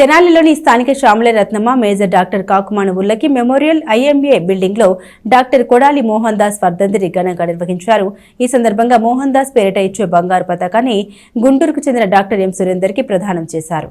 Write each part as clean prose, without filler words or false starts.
తెనాలిలోని స్థానిక Syamala Ratnamma major doctor Kakumanu ఉల్లకి memorial IMA building లో డాక్టర్ కొడాలి మోహన్ దాస్ వర్ధంతిని ఘనంగా నిర్వహించారు. ఈ సందర్భంగా మోహన్ దాస్ పేరిట ఇచ్చే బంగారు పతాకాన్ని గుంటూరుకు చెందిన డాక్టర్ ఎం సురేందర్ కి ప్రదానం చేశారు.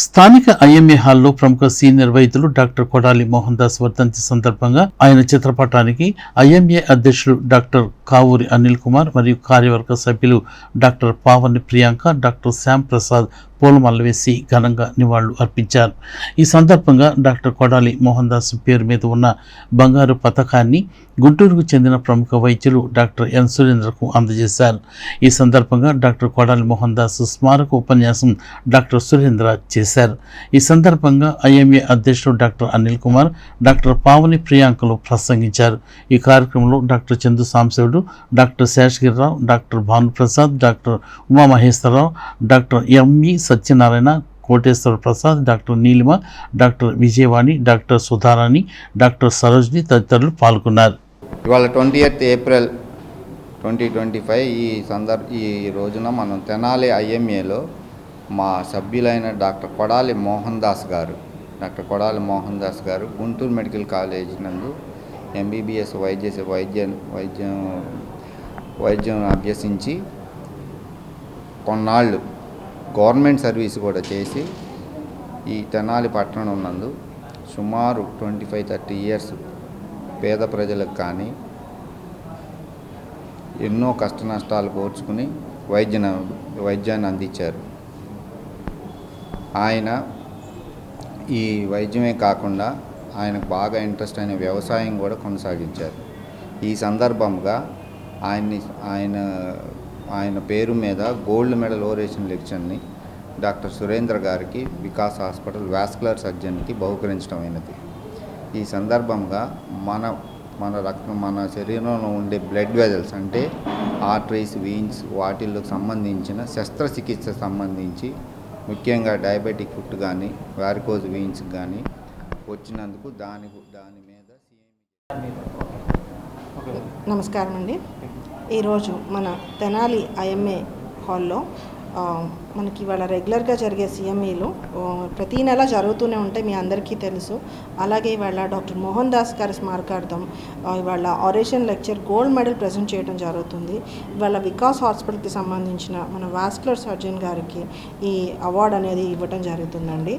స్థానిక ఐఎంఏ హాల్లో ప్రముఖ సీనియర్ వైద్యులు డాక్టర్ కొడాలి మోహన్ దాస్ వర్ధంతి సందర్భంగా ఆయన చిత్రపటానికి ఐఎంఏ అధ్యక్షులు డాక్టర్ కావూరి అనిల్ కుమార్ మరియు కార్యవర్గ సభ్యులు డాక్టర్ పావని ప్రియాంక, డాక్టర్ శ్యామ్ ప్రసాద్ పూలమాల వేసి ఘనంగా నివాళులు అర్పించారు. ఈ సందర్భంగా డాక్టర్ కొడాలి మోహన్ దాస్ పేరు మీద ఉన్న బంగారు పథకాన్ని గుంటూరుకు చెందిన ప్రముఖ వైద్యులు డాక్టర్ ఎన్ సురేంద్రకు అందజేశారు. ఈ సందర్భంగా డాక్టర్ కొడాలి మోహన్ దాస్ స్మారక ఉపన్యాసం డాక్టర్ సురేంద్ర చేశారు. ఈ సందర్భంగా ఐఎంఏ అధ్యక్షుడు డాక్టర్ అనిల్ కుమార్, డాక్టర్ పావని ప్రియాంకలు ప్రసంగించారు. ఈ కార్యక్రమంలో డాక్టర్ చందు సాంశివుడు, doctor Seshagirirao, doctor Bhanuprasad, doctor Umamaheswararao, doctor M E Satyanarayana, Koteswara Prasad, doctor Neelima, doctor Vijayavani, doctor Sudharani, doctor Sarojini తదితరులు పాల్గొన్నారు. ఇవాళ 20th ఏప్రిల్ 2025 ఈ రోజున మనం తెనాలి ఐఎంఏలో మా సభ్యులైన డాక్టర్ కొడాలి మోహన్ దాస్ గారు గుంటూరు మెడికల్ కాలేజ్ నందు ఎంబీబీఎస్ వైద్యం అభ్యసించి కొన్నాళ్ళు గవర్నమెంట్ సర్వీస్ కూడా చేసి ఈ తెనాలి పట్టణం నందు సుమారు 25-30 ఇయర్స్ పేద ప్రజలకు కానీ ఎన్నో కష్ట నష్టాలు కోర్చుకుని వైద్యాన్ని అందించారు. ఆయన ఈ వైద్యమే కాకుండా ఆయనకు బాగా ఇంట్రెస్ట్ అయిన వ్యవసాయం కూడా కొనసాగించారు. ఈ సందర్భంగా ఆయన పేరు మీద గోల్డ్ మెడల్ ఓరేషన్ లెక్చర్ని డాక్టర్ సురేంద్ర గారికి వికాస్ హాస్పిటల్ వాస్కులర్ సర్జన్కి బహుకరించడం అయినది. ఈ సందర్భంగా మన శరీరంలో ఉండే బ్లడ్ వెజల్స్ అంటే ఆర్టరీస్, వీన్స్ వాటిల్లో సంబంధించిన శస్త్రచికిత్స సంబంధించి ముఖ్యంగా డయాబెటిక్ ఫుట్ కానీ వారికోజ్ వీన్స్ కానీ వచ్చినందుకు దాని మీద నమస్కారం అండి. ఈరోజు మన తెనాలి ఐఎంఏ హాల్లో మనకి ఇవాళ రెగ్యులర్గా జరిగే సిఎంఈలు ప్రతీ నెల జరుగుతూనే ఉంటాయి, మీ అందరికీ తెలుసు. అలాగే ఇవాళ డాక్టర్ మోహన్ దాస్ గారి స్మారకార్థం ఇవాళ oration lecture gold medal present చేయడం జరుగుతుంది. ఇవాళ వికాస్ హాస్పిటల్కి సంబంధించిన మన వాస్కులర్ సర్జన్ గారికి ఈ అవార్డు అనేది ఇవ్వడం జరుగుతుందండి.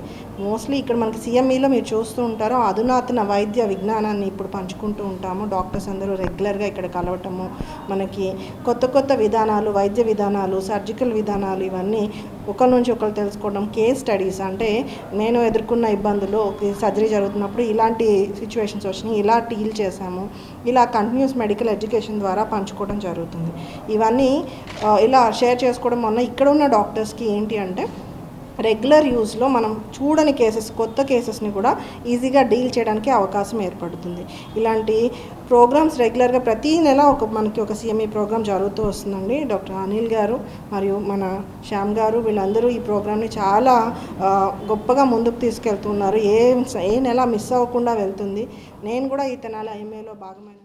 మోస్ట్లీ ఇక్కడ మనకి సిఎంఈలో మీరు చూస్తూ ఉంటారో అధునాతన వైద్య విజ్ఞానాన్ని ఇప్పుడు పంచుకుంటూ ఉంటాము. డాక్టర్స్ అందరూ రెగ్యులర్గా ఇక్కడ కలవటము, మనకి కొత్త విధానాలు, వైద్య విధానాలు, సర్జికల్ విధానాలు ఇవన్నీ ఒకరి నుంచి ఒకరు తెలుసుకోవడం, కేస్ స్టడీస్ అంటే నేను ఎదుర్కొన్న ఇబ్బందులు, సర్జరీ జరుగుతున్నప్పుడు ఇలాంటి సిచ్యువేషన్స్ వచ్చినాయి, ఇలా డీల్ చేశాము, ఇలా కంటిన్యూస్ మెడికల్ ఎడ్యుకేషన్ ద్వారా పంచుకోవడం జరుగుతుంది. ఇవన్నీ ఇలా షేర్ చేసుకోవడం వల్ల ఇక్కడ ఉన్న డాక్టర్స్కి ఏంటి అంటే రెగ్యులర్ యూజ్లో మనం చూడని కేసెస్, కొత్త కేసెస్ని కూడా ఈజీగా డీల్ చేయడానికి అవకాశం ఏర్పడుతుంది. ఇలాంటి ప్రోగ్రామ్స్ రెగ్యులర్గా ప్రతీ నెల మనకి ఒక సిఎంఈ ప్రోగ్రామ్ జరుగుతూ వస్తుందండి. డాక్టర్ అనిల్ గారు మరియు మన శ్యామ్ గారు వీళ్ళందరూ ఈ ప్రోగ్రామ్ని చాలా గొప్పగా ముందుకు తీసుకెళ్తున్నారు. ఏ నెల మిస్ అవ్వకుండా వెళ్తుంది. నేను కూడా ఈ తెనాలి ఐఎంఏలో భాగమైన